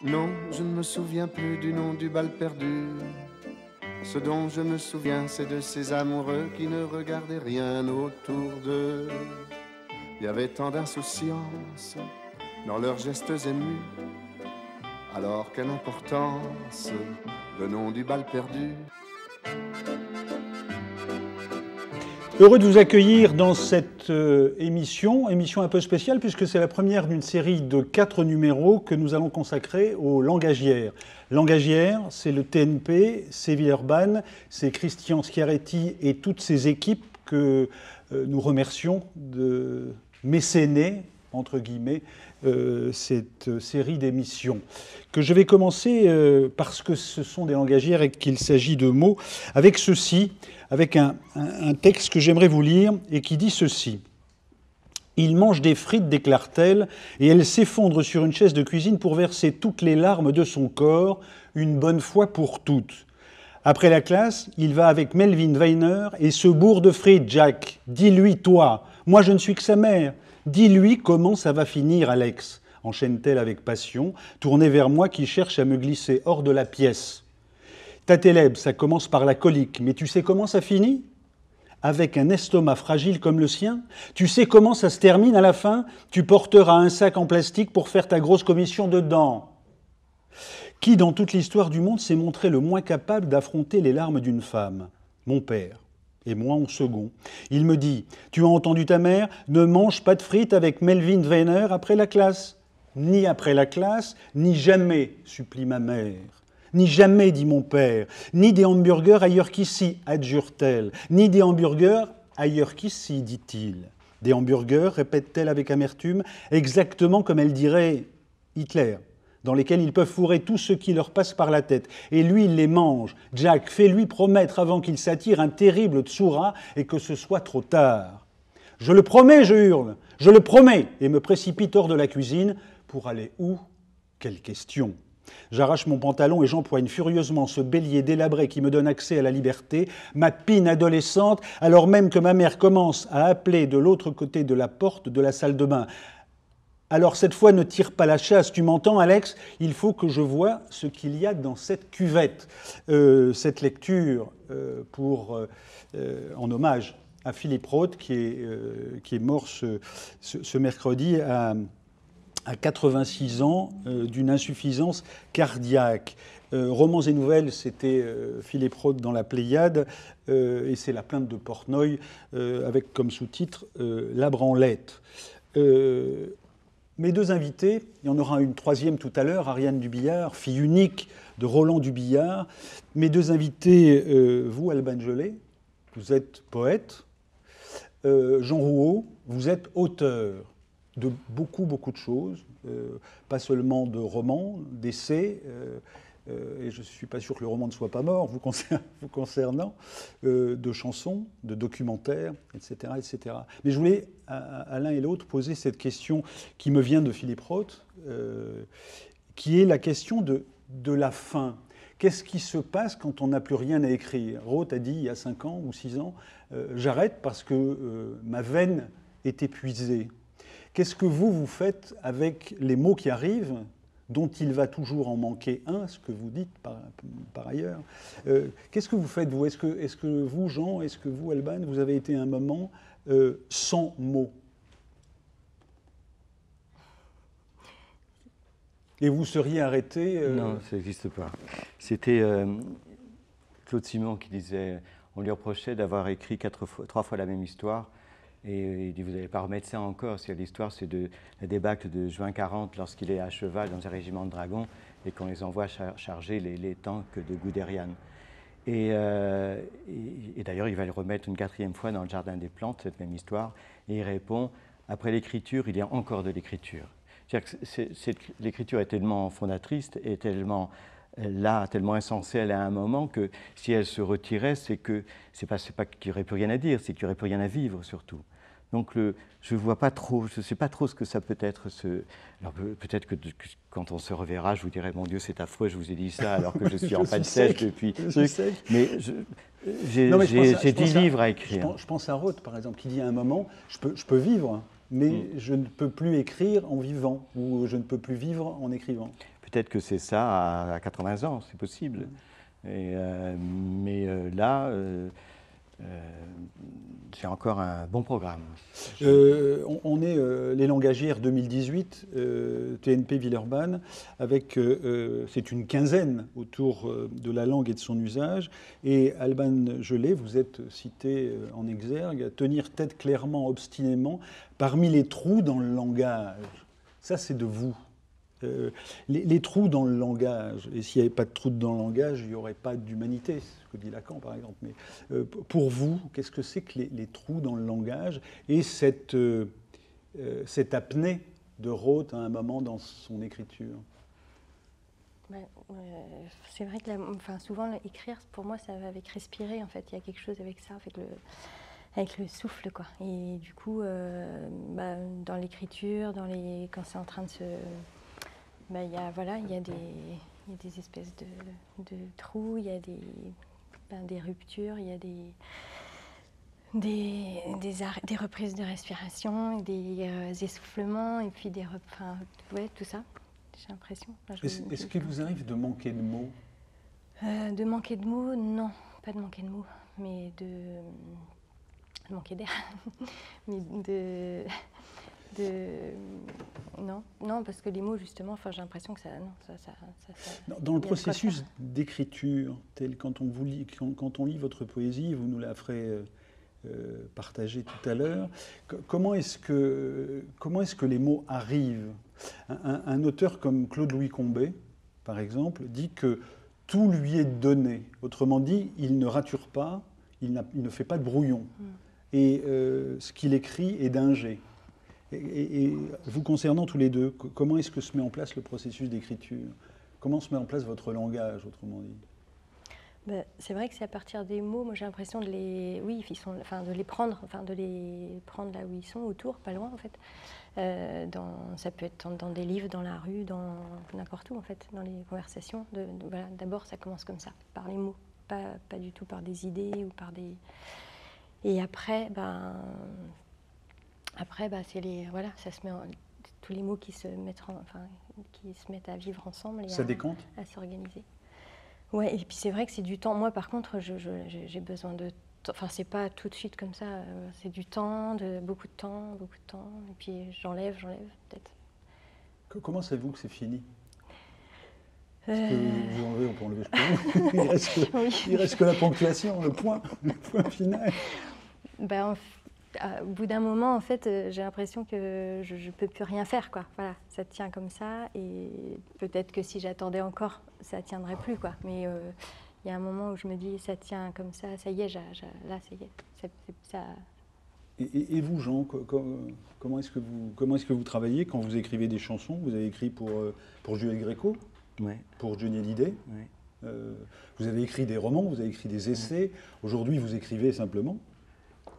Non, je ne me souviens plus du nom du bal perdu. Ce dont je me souviens, c'est de ces amoureux qui ne regardaient rien autour d'eux. Il y avait tant d'insouciance dans leurs gestes émus. Alors quelle importance, le nom du bal perdu. Heureux de vous accueillir dans cette émission un peu spéciale puisque c'est la première d'une série de 4 numéros que nous allons consacrer aux langagières. Langagières, c'est le TNP, c'est Villeurbanne, c'est Christian Schiaretti et toutes ces équipes que nous remercions de mécéner, entre guillemets, cette série d'émissions. Que je vais commencer parce que ce sont des langagières et qu'il s'agit de mots, avec ceci, avec un texte que j'aimerais vous lire et qui dit ceci. « Il mange des frites, déclare-t-elle, et elle s'effondre sur une chaise de cuisine pour verser toutes les larmes de son corps, une bonne fois pour toutes. Après la classe, il va avec Melvin Weiner et se bourre de frites, Jack. Dis-lui, toi, moi je ne suis que sa mère. Dis-lui comment ça va finir, Alex, enchaîne-t-elle avec passion, tournée vers moi qui cherche à me glisser hors de la pièce. Tatélèbe, ça commence par la colique, mais tu sais comment ça finit ? Avec un estomac fragile comme le sien, tu sais comment ça se termine à la fin ? Tu porteras un sac en plastique pour faire ta grosse commission dedans. Qui, dans toute l'histoire du monde, s'est montré le moins capable d'affronter les larmes d'une femme ? Mon père. Et moi en second. Il me dit « Tu as entendu ta mère ? Ne mange pas de frites avec Melvin Weiner après la classe. » Ni après la classe, ni jamais, supplie ma mère. Ni jamais, dit mon père. Ni des hamburgers ailleurs qu'ici, adjure-t-elle. Ni des hamburgers ailleurs qu'ici, dit-il. Des hamburgers, répète-t-elle avec amertume, exactement comme elle dirait Hitler, dans lesquels ils peuvent fourrer tout ce qui leur passe par la tête. Et lui, il les mange. Jack, fais-lui promettre avant qu'il s'attire un terrible tsura et que ce soit trop tard. Je le promets, je hurle. Je le promets. Et me précipite hors de la cuisine. Pour aller où ? Quelle question. J'arrache mon pantalon et j'empoigne furieusement ce bélier délabré qui me donne accès à la liberté, ma pine adolescente, alors même que ma mère commence à appeler de l'autre côté de la porte de la salle de bain. Alors cette fois, ne tire pas la chasse, tu m'entends, Alex ? Il faut que je voie ce qu'il y a dans cette cuvette. Cette lecture en hommage à Philippe Roth, qui est mort ce mercredi à 86 ans d'une insuffisance cardiaque. Romans et nouvelles, c'était Philippe Roth dans la Pléiade, et c'est la plainte de Portnoy, avec comme sous-titre La branlette. Mes deux invités, il y en aura une troisième tout à l'heure, Ariane Dubillard, fille unique de Roland Dubillard. Mes deux invités, vous, Alban Gelé, vous êtes poète. Jean Rouault, vous êtes auteur de beaucoup de choses, pas seulement de romans, d'essais, et je ne suis pas sûr que le roman ne soit pas mort, vous concernant, de chansons, de documentaires, etc., etc. Mais je voulais, à l'un et l'autre, poser cette question qui me vient de Philippe Roth, qui est la question de la fin. Qu'est-ce qui se passe quand on n'a plus rien à écrire ? Roth a dit, il y a 5 ans ou 6 ans, j'arrête parce que ma veine est épuisée. Qu'est-ce que vous faites avec les mots qui arrivent, dont il va toujours en manquer un, ce que vous dites par ailleurs. Qu'est-ce que vous faites, vous ? Est-ce que vous, Jean, est-ce que vous, Alban, vous avez été un moment sans mots ? Et vous seriez arrêté Non, ça n'existe pas. C'était Claude Simon qui disait, on lui reprochait d'avoir écrit 3 fois la même histoire. Et il dit, vous n'allez pas remettre ça encore, si l'histoire c'est de la débâcle de juin 40 lorsqu'il est à cheval dans un régiment de dragons et qu'on les envoie charger les tanks de Guderian. Et d'ailleurs, il va le remettre une 4e fois dans le Jardin des Plantes, cette même histoire, et il répond, après l'écriture, il y a encore de l'écriture. C'est-à-dire que l'écriture est tellement fondatrice, est tellement là, tellement essentielle à un moment que si elle se retirait, c'est pas qu'il n'y aurait plus rien à dire, c'est qu'il n'y aurait plus rien à vivre surtout. Donc je vois pas trop, je ne sais pas trop ce que ça peut être. Alors peut-être que quand on se reverra, je vous dirai, mon Dieu, c'est affreux, je vous ai dit ça alors que je suis en panne sèche depuis. Mais j'ai 10 livres à écrire. Je pense à Roth, par exemple, qui dit à un moment, je peux vivre, mais je ne peux plus écrire en vivant, ou je ne peux plus vivre en écrivant. Peut-être que c'est ça à 80 ans, c'est possible. Mais là, j'ai encore un bon programme. On est les langagières 2018, TNP Villeurbanne, avec, c'est une quinzaine autour de la langue et de son usage. Et Alban Gelé, vous êtes cité en exergue, à tenir tête clairement, obstinément, parmi les trous dans le langage. Ça, c'est de vous. Les trous dans le langage, et s'il n'y avait pas de trous dans le langage, il n'y aurait pas d'humanité, c'est ce que dit Lacan par exemple. Mais pour vous, qu'est-ce que c'est que les trous dans le langage et cette apnée de Roth à un moment dans son écriture? C'est vrai que souvent écrire, pour moi, ça va avec respirer en fait. Il y a quelque chose avec ça, avec le souffle quoi. Et du coup, dans l'écriture, quand c'est en train de se il y a des espèces de trous, il y a des ruptures, il y a des reprises de respiration, des essoufflements, et puis tout ça, j'ai l'impression. Est-ce qu'il vous arrive de manquer de mots? De manquer de mots, non, pas de manquer de mots, mais de manquer d'air. Mais non, parce que les mots, justement, j'ai l'impression que ça... Dans le processus d'écriture, tel quand on lit votre poésie, vous nous la ferez partager tout à l'heure, comment est-ce que les mots arrivent? Un auteur comme Claude-Louis Combet, par exemple, dit que tout lui est donné. Autrement dit, il ne rature pas, il ne fait pas de brouillon. Et ce qu'il écrit est d'ingé. Et vous concernant tous les deux, comment est-ce que se met en place le processus d'écriture? Comment se met en place votre langage, autrement dit? C'est vrai que c'est à partir des mots, moi j'ai l'impression de les prendre, de les prendre là où ils sont, autour, pas loin en fait. Ça peut être dans des livres, dans la rue, dans n'importe où en fait, dans les conversations. D'abord ça commence comme ça, par les mots, pas du tout par des idées ou par des... Et après, ça se met tous les mots qui se mettent à vivre ensemble et ça décompte à s'organiser. Ouais, et puis c'est vrai que c'est du temps. Moi, par contre, j'ai besoin de... c'est pas tout de suite comme ça. C'est du temps, beaucoup de temps. Et puis j'enlève, peut-être. Comment savez-vous que c'est fini? Parce que vous enlevez, on peut enlever, je peux. Il reste que la ponctuation, le point final. Au bout d'un moment, en fait, j'ai l'impression que je ne peux plus rien faire, quoi. Voilà, ça tient comme ça, et peut-être que si j'attendais encore, ça ne tiendrait plus, quoi. Mais il y a un moment où je me dis, ça tient comme ça y est, là, ça y est. Ça... Et vous, Jean, comment est-ce que vous travaillez quand vous écrivez des chansons? Vous avez écrit pour Jules Gréco, ouais. Pour Johnny Hallyday. Ouais. Vous avez écrit des romans, vous avez écrit des essais. Aujourd'hui, vous écrivez simplement.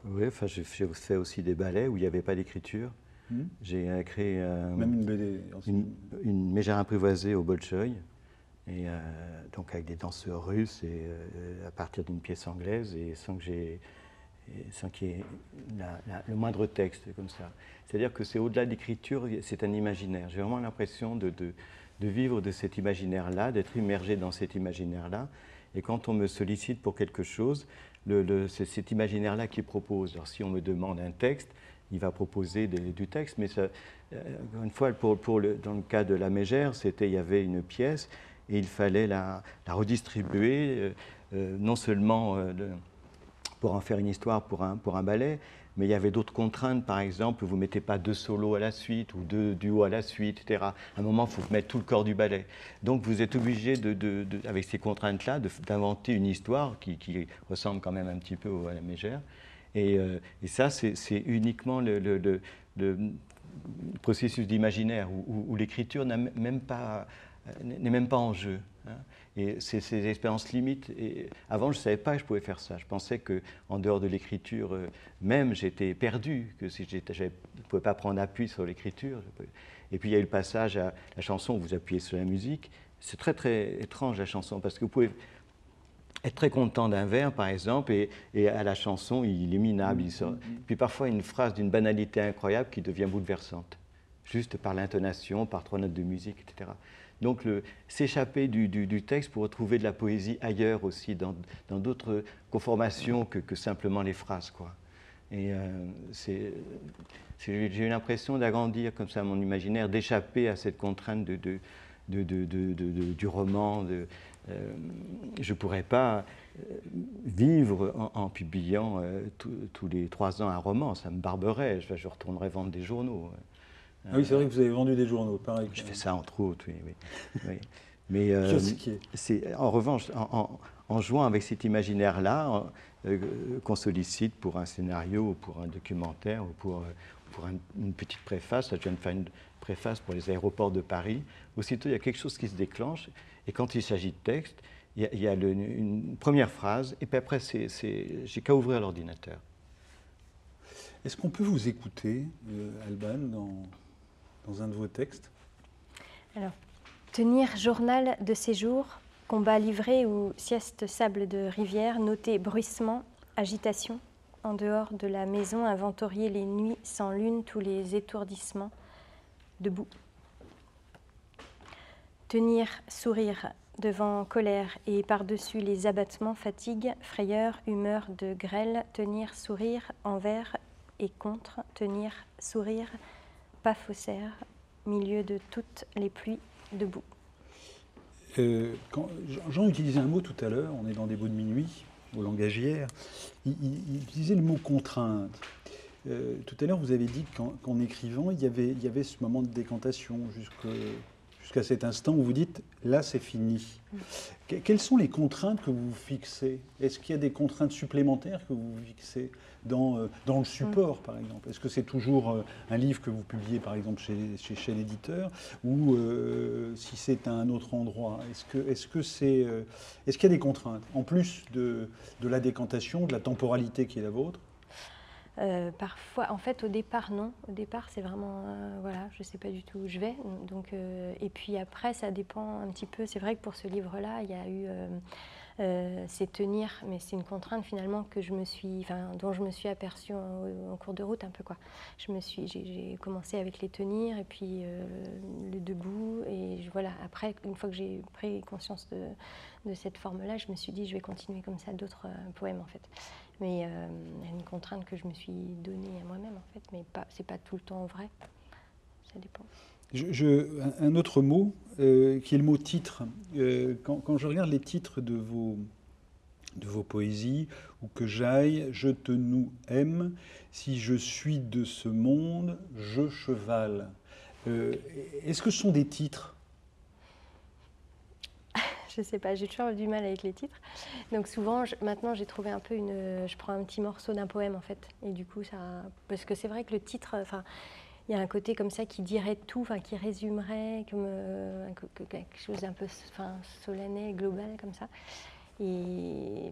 Oui, j'ai fait aussi des ballets où il n'y avait pas d'écriture. J'ai créé même une BD, une mégère apprivoisée au Bolchoï, et donc avec des danseurs russes et à partir d'une pièce anglaise, et sans qu'il y ait le moindre texte comme ça. C'est-à-dire que c'est au-delà de l'écriture, c'est un imaginaire. J'ai vraiment l'impression de vivre de cet imaginaire-là, d'être immergé dans cet imaginaire-là. Et quand on me sollicite pour quelque chose, c'est cet imaginaire-là qui propose. Alors si on me demande un texte, il va proposer du texte, mais ça, une fois, dans le cas de La Mégère, il y avait une pièce et il fallait la redistribuer, non seulement pour en faire une histoire pour un ballet, mais il y avait d'autres contraintes. Par exemple, vous ne mettez pas 2 solos à la suite ou 2 duos à la suite, etc. À un moment, il faut mettre tout le corps du ballet. Donc vous êtes obligé, avec ces contraintes-là, d'inventer une histoire qui ressemble quand même un petit peu à La Mégère. Et ça, c'est uniquement le processus d'imaginaire où l'écriture n'est même pas en jeu. Hein. Et c'est ces expériences limites. Et avant, je ne savais pas que je pouvais faire ça. Je pensais qu'en dehors de l'écriture même, j'étais perdu, que si je ne pouvais pas prendre appui sur l'écriture. Et puis il y a eu le passage à la chanson où vous appuyez sur la musique. C'est très très étrange la chanson, parce que vous pouvez être très content d'un vers, par exemple, et à la chanson, il est minable. Puis parfois, une phrase d'une banalité incroyable qui devient bouleversante, juste par l'intonation, par 3 notes de musique, etc. Donc s'échapper du texte pour retrouver de la poésie ailleurs aussi, dans d'autres conformations que simplement les phrases, quoi. Et j'ai eu l'impression d'agrandir comme ça mon imaginaire, d'échapper à cette contrainte du roman. Je ne pourrais pas vivre en publiant tous les 3 ans un roman, ça me barberait, je retournerais vendre des journaux. Ah oui, c'est vrai que vous avez vendu des journaux, pareil. Je fais ça entre autres, oui. Mais en revanche, en jouant avec cet imaginaire-là, qu'on sollicite pour un scénario, ou pour un documentaire, ou pour une petite préface, là je viens de faire une préface pour les aéroports de Paris, aussitôt il y a quelque chose qui se déclenche, et quand il s'agit de texte, il y a une première phrase, et puis après j'ai qu'à ouvrir l'ordinateur. Est-ce qu'on peut vous écouter, Alban, dans un de vos textes? Alors, tenir journal de séjour, combat livré ou sieste sable de rivière, noter bruissement, agitation, en dehors de la maison, inventorier les nuits sans lune, tous les étourdissements, debout. Tenir sourire devant colère et par-dessus les abattements, fatigue, frayeur, humeur de grêle, tenir sourire envers et contre, tenir sourire, pas faussaire, milieu de toutes les pluies, debout. Quand Jean utilisait un mot tout à l'heure, on est dans des mots de minuit, au langagière, il utilisait le mot contrainte. Tout à l'heure, vous avez dit qu'en écrivant, il y avait ce moment de décantation jusqu'à cet instant où vous dites « là, c'est fini ». Quelles sont les contraintes que vous fixez? Est-ce qu'il y a des contraintes supplémentaires que vous fixez dans le support, par exemple? Est-ce que c'est toujours un livre que vous publiez, par exemple, chez l'éditeur, ou si c'est à un autre endroit? Est-ce qu'il y a des contraintes, en plus de la décantation, de la temporalité qui est la vôtre? Parfois, en fait, au départ, non. Au départ, c'est vraiment, voilà, je ne sais pas du tout où je vais. Donc, et puis après, ça dépend un petit peu. C'est vrai que pour ce livre-là, il y a eu c'est tenir, mais c'est une contrainte finalement dont je me suis aperçue en cours de route un peu, quoi. J'ai commencé avec les tenir et puis le debout. Et voilà, après, une fois que j'ai pris conscience de cette forme-là, je me suis dit, je vais continuer comme ça d'autres poèmes, en fait. Mais il y a une contrainte que je me suis donnée à moi-même, en fait, mais c'est pas tout le temps vrai. Ça dépend. Un autre mot, qui est le mot titre. Quand je regarde les titres de vos poésies, ou que j'aille, je te nous aime, si je suis de ce monde, je chevale. Est-ce que ce sont des titres? Je sais pas, j'ai toujours du mal avec les titres. Donc souvent, maintenant, j'ai trouvé un peu je prends un petit morceau d'un poème, en fait. Et du coup, parce que c'est vrai que le titre, il y a un côté comme ça qui dirait tout, qui résumerait comme quelque chose d'un peu solennel, global, comme ça. Et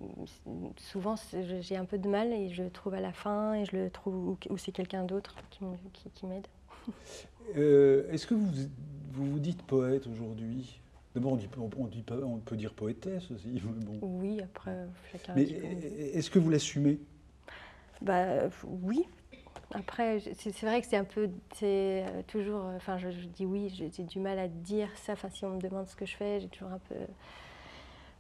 souvent, j'ai un peu de mal et je le trouve à la fin et je le trouve où c'est quelqu'un d'autre qui m'aide. Est-ce que vous dites poète aujourd'hui? D'abord, on peut dire poétesse aussi. Bon. Oui, après, chacun... Mais est-ce que vous l'assumez? Oui. Après, c'est vrai que c'est toujours... je dis oui, j'ai du mal à dire ça. Si on me demande ce que je fais, j'ai toujours un peu...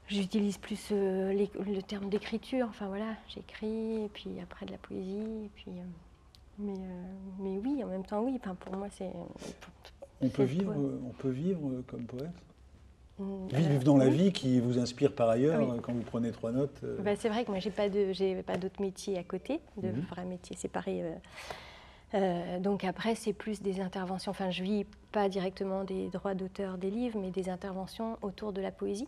J'utilise plus le terme d'écriture. Voilà, j'écris, et puis après de la poésie, et puis... mais oui, en même temps, oui. Pour moi, c'est... On peut vivre comme poète? Vivre dans la vie qui vous inspire par ailleurs, oui. Quand vous prenez 3 notes. C'est vrai que moi, j'ai pas d'autre métier à côté, de vrais métiers séparés. Donc après, c'est plus des interventions. Je vis pas directement des droits d'auteur des livres, mais des interventions autour de la poésie.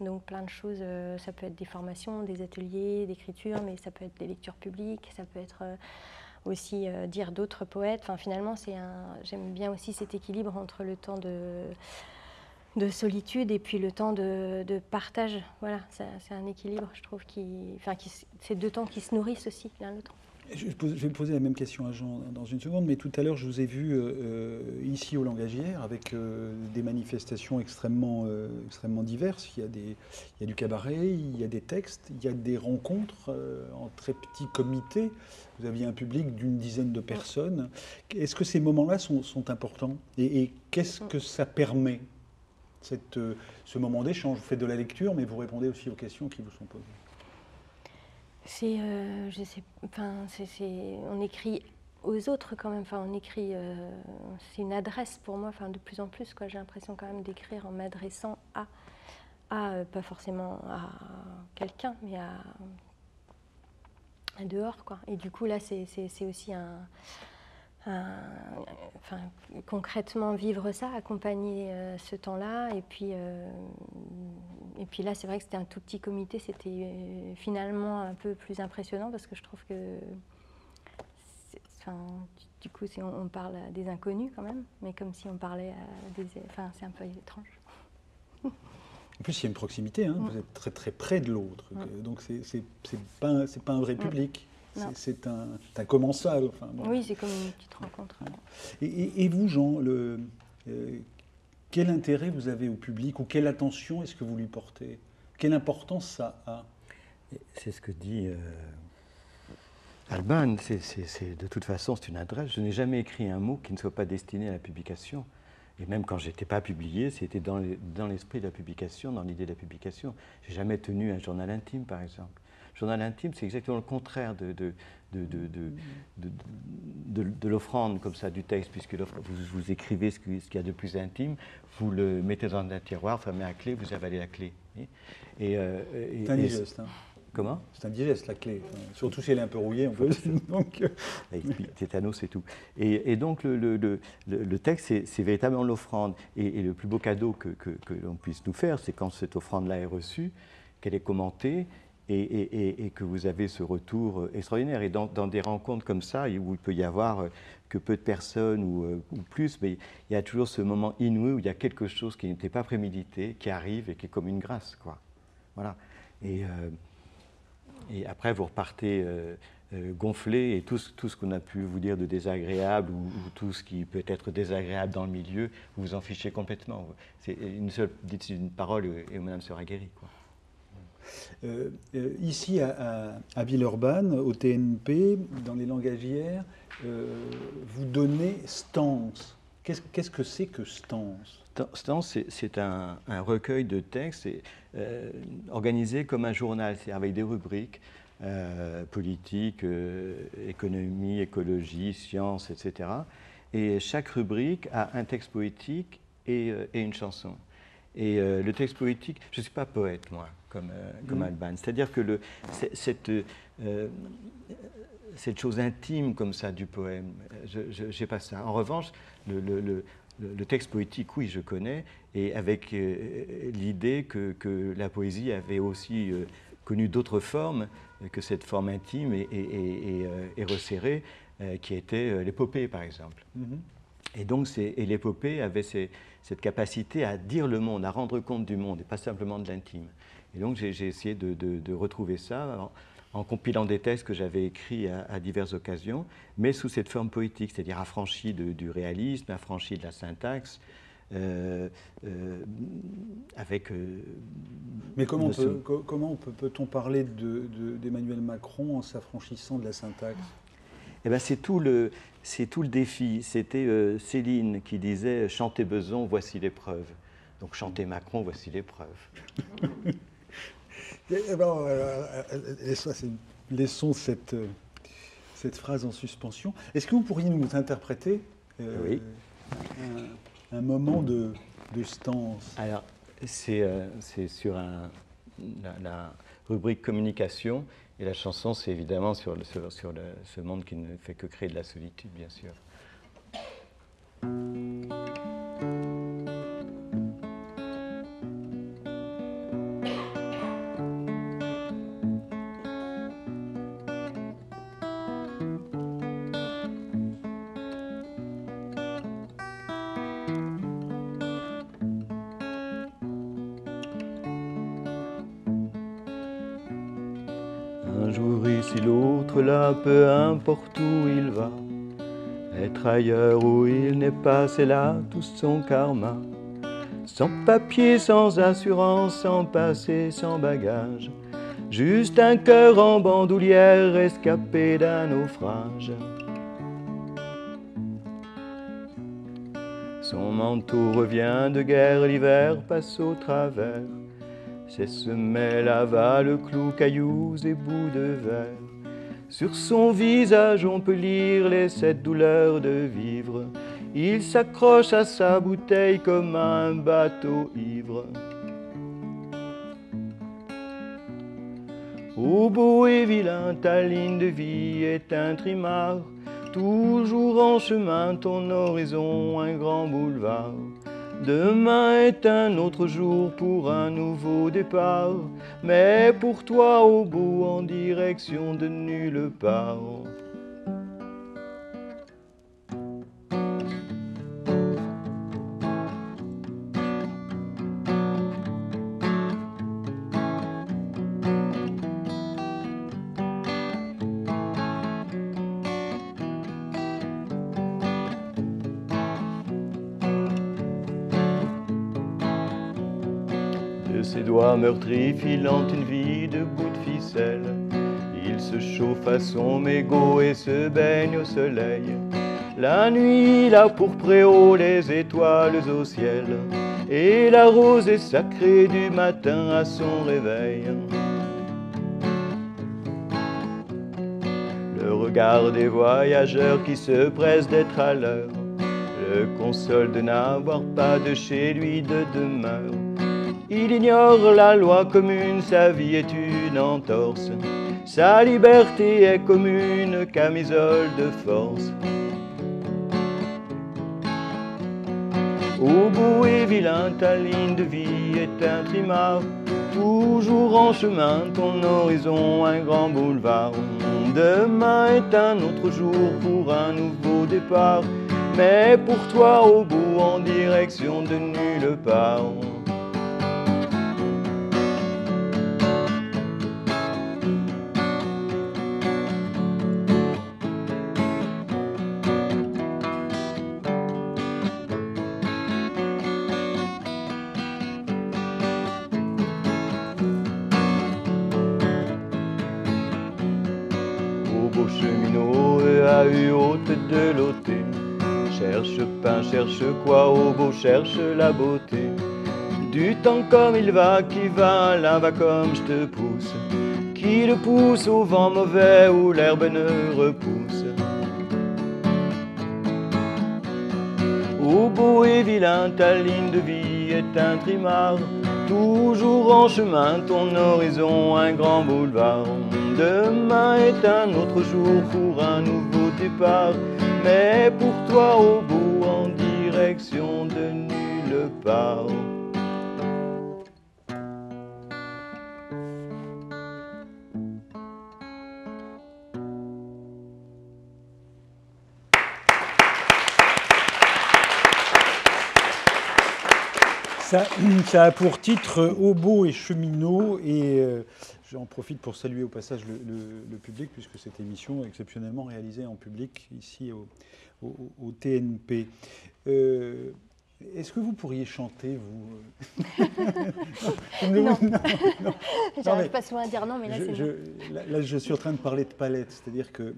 Donc plein de choses. Ça peut être des formations, des ateliers d'écriture, mais ça peut être des lectures publiques, ça peut être aussi dire d'autres poètes. Finalement, j'aime bien aussi cet équilibre entre le temps de solitude et puis le temps de partage. Voilà, c'est un équilibre, je trouve, c'est 2 temps qui se nourrissent aussi l'un l'autre. Je vais poser la même question à Jean dans une seconde, mais tout à l'heure, je vous ai vu ici au Langagière avec des manifestations extrêmement diverses. Il y a du cabaret, il y a des textes, il y a des rencontres en très petits comités. Vous aviez un public d'une dizaine de personnes. Est-ce que ces moments-là sont importants et qu'est-ce que ça permet? ce moment d'échange? Vous faites de la lecture, mais vous répondez aussi aux questions qui vous sont posées. Je sais, enfin, on écrit aux autres quand même. Enfin, on écrit, c'est une adresse pour moi. Enfin, de plus en plus, quoi. J'ai l'impression quand même d'écrire en m'adressant à pas forcément à quelqu'un, mais à dehors, quoi. Et du coup, là, c'est aussi enfin, concrètement vivre ça, accompagner ce temps-là. Et puis là, c'est vrai que c'était un tout petit comité. C'était finalement un peu plus impressionnant parce que je trouve que, enfin, du coup, on parle à des inconnus quand même, mais comme si on parlait à des... Enfin, c'est un peu étrange. En plus, il y a une proximité, hein. Vous êtes très très près de l'autre, donc c'est pas un vrai public. C'est un commensal. Enfin, bon. Oui, c'est comme une petite rencontre. Et vous, Jean, quel intérêt vous avez au public ou quelle attention est-ce que vous lui portez? Quelle importance ça a? C'est ce que dit Alban. De toute façon, c'est une adresse. Je n'ai jamais écrit un mot qui ne soit pas destiné à la publication. Et même quand je n'étais pas publié, c'était dans l'esprit de la publication, dans l'idée de la publication. Je n'ai jamais tenu un journal intime, par exemple. Journal intime, c'est exactement le contraire de l'offrande comme ça du texte, puisque vous écrivez ce qu'il y a de plus intime, vous le mettez dans un tiroir, fermez à clé, vous avalez la clé. C'est un digeste. Hein. Comment? C'est un digeste, la clé. Surtout si elle est un peu rouillée, on peut. Donc... Tétanos et tout. Et donc le texte, c'est véritablement l'offrande. Et le plus beau cadeau que l'on puisse nous faire, c'est quand cette offrande-là est reçue, qu'elle est commentée, et que vous avez ce retour extraordinaire. Et dans des rencontres comme ça, où il peut y avoir que peu de personnes ou plus, mais il y a toujours ce moment inouï où il y a quelque chose qui n'était pas prémédité, qui arrive et qui est comme une grâce, quoi. Voilà. Et après, vous repartez gonflé, et tout ce qu'on a pu vous dire de désagréable ou tout ce qui peut être désagréable dans le milieu, vous vous en fichez complètement. C'est dites une parole et madame sera guérie, quoi. Ici à Villeurbanne, au TNP, dans les langagières, vous donnez Stance. Qu'est-ce que c'est que Stance? Stance, c'est un recueil de textes organisé comme un journal, c'est avec des rubriques politique, économie, écologie, sciences, etc. Et chaque rubrique a un texte poétique et une chanson. Et le texte poétique, je ne suis pas poète, moi, comme Alban. C'est-à-dire que cette chose intime comme ça du poème, je n'ai pas ça. En revanche, le texte poétique, oui, je connais, et avec l'idée que la poésie avait aussi connu d'autres formes que cette forme intime et resserrée, qui était l'épopée, par exemple. Et donc, l'épopée avait cette capacité à dire le monde, à rendre compte du monde, et pas simplement de l'intime. Et donc, j'ai essayé de retrouver ça en compilant des textes que j'avais écrits à diverses occasions, mais sous cette forme poétique, c'est-à-dire affranchie du réalisme, affranchie de la syntaxe, avec... Mais comment peut-on parler d'Emmanuel Macron en s'affranchissant de la syntaxe? Eh bien, c'est tout le défi. C'était Céline qui disait « Chantez Beson, voici les preuves ». Donc, chantez Macron, voici les preuves. Laissons cette phrase en suspension. Est-ce que vous pourriez nous interpréter oui. un moment de Stance? Alors, c'est sur la rubrique communication, et la chanson, c'est évidemment sur ce monde qui ne fait que créer de la solitude, bien sûr. Un jour ici, l'autre là, peu importe où il va. Être ailleurs où il n'est pas, c'est là tout son karma. Sans papier, sans assurance, sans passé, sans bagage. Juste un cœur en bandoulière, escapé d'un naufrage. Son manteau revient de guerre, l'hiver passe au travers. Ses semelles avalent clous, cailloux et bouts de verre. Sur son visage on peut lire les 7 douleurs de vivre. Il s'accroche à sa bouteille comme à un bateau ivre. Ô beau et vilain, ta ligne de vie est un trimard. Toujours en chemin, ton horizon, un grand boulevard. Demain est un autre jour pour un nouveau départ. Mais pour toi, au bout, en direction de nulle part. De ses doigts meurtris filant une vie de bouts de ficelle, il se chauffe à son mégot et se baigne au soleil. La nuit, il a pour préau les étoiles au ciel, et la rosée sacrée du matin à son réveil. Le regard des voyageurs qui se pressent d'être à l'heure le console de n'avoir pas de chez lui de demeure. Il ignore la loi commune, sa vie est une entorse. Sa liberté est comme une camisole de force. Ô beau et vilain, ta ligne de vie est un trimard. Toujours en chemin, ton horizon, un grand boulevard. Demain est un autre jour pour un nouveau départ. Mais pour toi, au bout, en direction de nulle part. Cheminot a eu hôte de l'ôté. Cherche pain, cherche quoi, au beau cherche la beauté. Du temps comme il va, qui va, là va comme je te pousse. Qui le pousse au vent mauvais où l'herbe ne repousse. Ô beau et vilain, ta ligne de vie est un trimard. Toujours en chemin, ton horizon, un grand boulevard. Demain est un autre jour pour un nouveau départ. Mais pour toi, au bout, en direction de nulle part. Ça a pour titre Hobo et cheminot, et j'en profite pour saluer au passage le public, puisque cette émission est exceptionnellement réalisée en public ici au TNP. Est-ce que vous pourriez chanter, vous Non. J'arrive pas souvent à dire non, mais là c'est bon. Là, je suis en train de parler de palette, c'est-à-dire que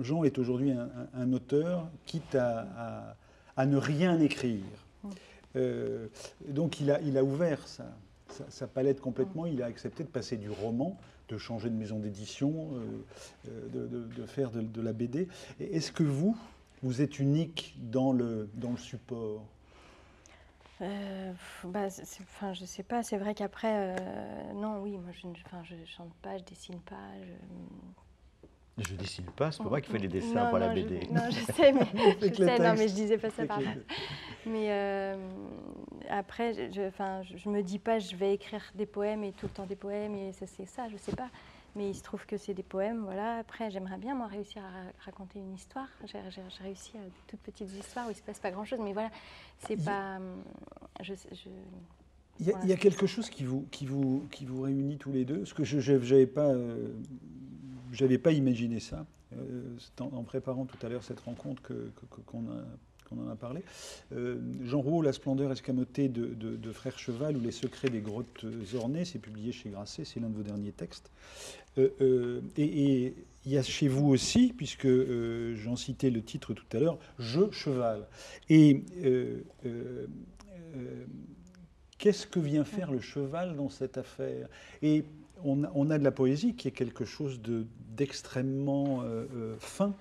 Jean est aujourd'hui un auteur, quitte à ne rien écrire. Donc il a ouvert sa palette complètement, il a accepté de passer du roman, de changer de maison d'édition, de faire de la BD. Est-ce que vous êtes unique dans le support? Je sais pas, c'est vrai qu'après, non, oui, moi je chante pas, je dessine pas, Je dessine pas, c'est pas moi qui fais les dessins pour la BD. Non, je sais, mais je disais pas ça par là. Mais après, je me dis pas, je vais écrire des poèmes et tout le temps des poèmes et c'est ça, je sais pas. Mais il se trouve que c'est des poèmes, voilà. Après, j'aimerais bien, moi, réussir à raconter une histoire. J'ai réussi à de toutes petites histoires où il se passe pas grand-chose, mais voilà, c'est pas... Il y a quelque chose qui vous réunit tous les deux, parce que j'avais pas imaginé ça. En préparant tout à l'heure cette rencontre qu'on puisqu'on en a parlé. Jean Rouault, La splendeur escamotée de Frère Cheval ou Les secrets des grottes ornées, c'est publié chez Grasset, c'est l'un de vos derniers textes. Et il y a chez vous aussi, puisque j'en citais le titre tout à l'heure, Je cheval. Et qu'est-ce que vient faire le cheval dans cette affaire? Et on a de la poésie qui est quelque chose d'extrêmement fin.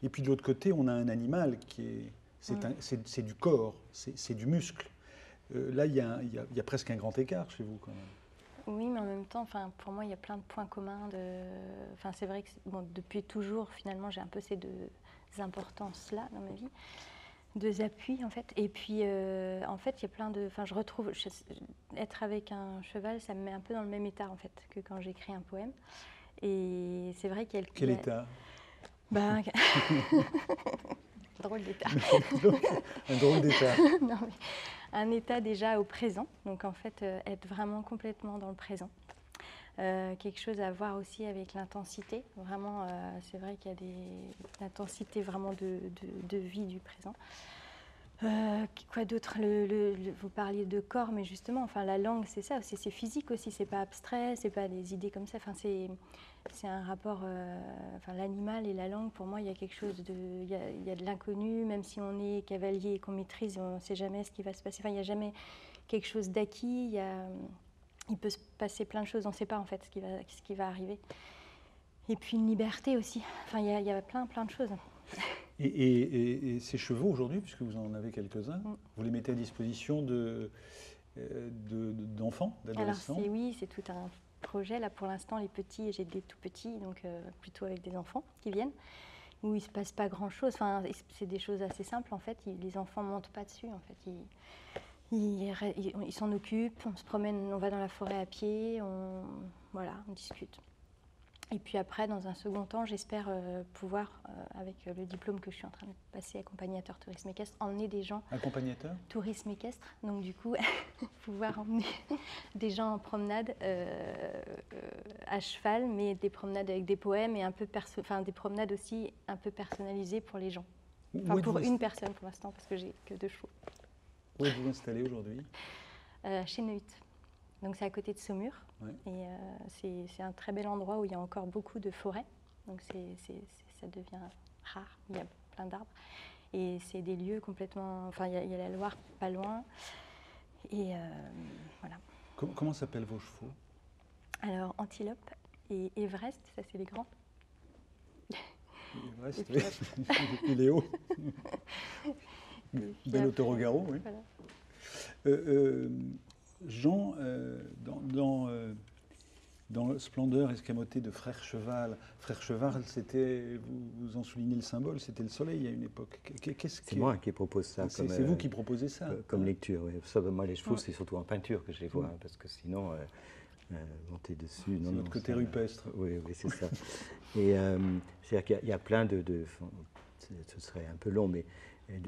Et puis de l'autre côté, on a un animal qui est... C'est du corps, c'est du muscle. Là, il y a presque un grand écart chez vous, quand même. Oui, mais en même temps, pour moi, il y a plein de points communs. C'est vrai que depuis toujours, finalement, j'ai un peu ces deux importances-là dans ma vie, deux appuis, en fait. Et puis, en fait, il y a plein de... je retrouve... être avec un cheval, ça me met un peu dans le même état, en fait, que quand j'écris un poème. Et c'est vrai qu'il y a... Quel état? Drôle d'état. Un drôle d'état. Non, mais un état déjà au présent. Donc en fait, être vraiment complètement dans le présent. Quelque chose à voir aussi avec l'intensité. Vraiment, c'est vrai qu'il y a l'intensité vraiment de vie du présent. Quoi d'autre? Vous parliez de corps, mais justement, la langue, c'est ça aussi. C'est physique aussi. C'est pas abstrait. C'est pas des idées comme ça. C'est un rapport. L'animal et la langue, pour moi, il y a quelque chose de. Il y a de l'inconnu, même si on est cavalier et qu'on maîtrise, on ne sait jamais ce qui va se passer. Il n'y a jamais quelque chose d'acquis. Il peut se passer plein de choses. On ne sait pas en fait ce qui va arriver. Et puis une liberté aussi. Il y a plein de choses. Et ces chevaux aujourd'hui, puisque vous en avez quelques-uns, vous les mettez à disposition d'enfants, d'adolescents? Alors oui, c'est tout un projet. Là, pour l'instant, les petits, j'ai des tout petits, donc plutôt avec des enfants qui viennent, où il ne se passe pas grand-chose. C'est des choses assez simples, en fait. Les enfants ne montent pas dessus, en fait. Ils s'en occupent, on se promène, on va dans la forêt à pied, on discute. Et puis après, dans un second temps, j'espère pouvoir, avec le diplôme que je suis en train de passer, accompagnateur tourisme équestre, emmener des gens... Accompagnateur? Tourisme équestre. Donc du coup, pouvoir emmener des gens en promenade à cheval, mais des promenades avec des poèmes et des promenades aussi un peu personnalisées pour les gens. Pour une personne pour l'instant, parce que j'ai que 2 chevaux. Où êtes-vous installé aujourd'hui? Chez Neuilly. Donc c'est à côté de Saumur. Ouais. Et c'est un très bel endroit où il y a encore beaucoup de forêts. Donc ça devient rare, il y a plein d'arbres. Et c'est des lieux complètement... il y a la Loire pas loin. Et voilà. Comment s'appellent vos chevaux? Alors Antilope et Everest, ça c'est les grands. Everest, oui. Et Léo. Bel autoro-garrot, oui. Voilà. Jean, dans Splendeur escamotée de Frère Cheval, c'était, vous en soulignez le symbole, c'était le soleil à une époque. C'est moi qui propose ça. C'est vous qui proposez ça. Comme lecture, oui. Ça, moi, les chevaux, c'est surtout en peinture que je les vois, parce que sinon, monter dessus... C'est notre côté rupestre. Oui, c'est ça. Et c'est-à-dire qu'il y a plein ce serait un peu long, mais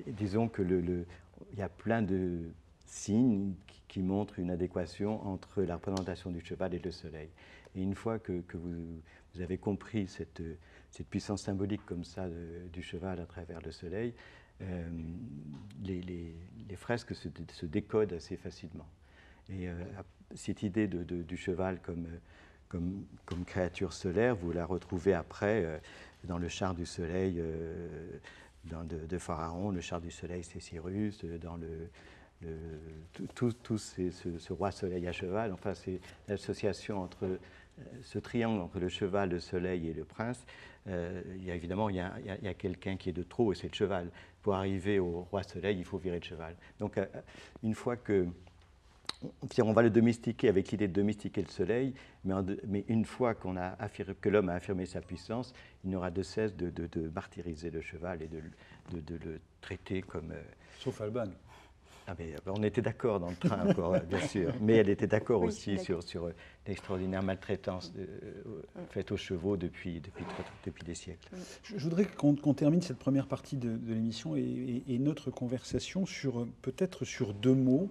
disons que il y a plein de signes qui montrent une adéquation entre la représentation du cheval et le soleil. Et une fois que vous avez compris cette puissance symbolique comme ça du cheval à travers le soleil, les fresques se décodent assez facilement. Et cette idée du cheval comme créature solaire, vous la retrouvez après dans le char du soleil de Pharaon. Le char du soleil, c'est Cyrus, dans ce roi soleil à cheval. Enfin, c'est l'association entre ce triangle entre le cheval, le soleil et le prince. Il y a quelqu'un qui est de trop, et c'est le cheval. Pour arriver au roi soleil, il faut virer le cheval. Donc, une fois que on va le domestiquer avec l'idée de domestiquer le soleil, mais une fois que l'homme a affirmé sa puissance, il n'aura de cesse de martyriser le cheval et de le traiter comme... Sauf Alban. Ah mais, on était d'accord dans le train encore, bien sûr, mais elle était d'accord aussi sur l'extraordinaire maltraitance faite aux chevaux depuis des siècles. Je voudrais qu'on termine cette première partie de l'émission et notre conversation peut-être sur 2 mots.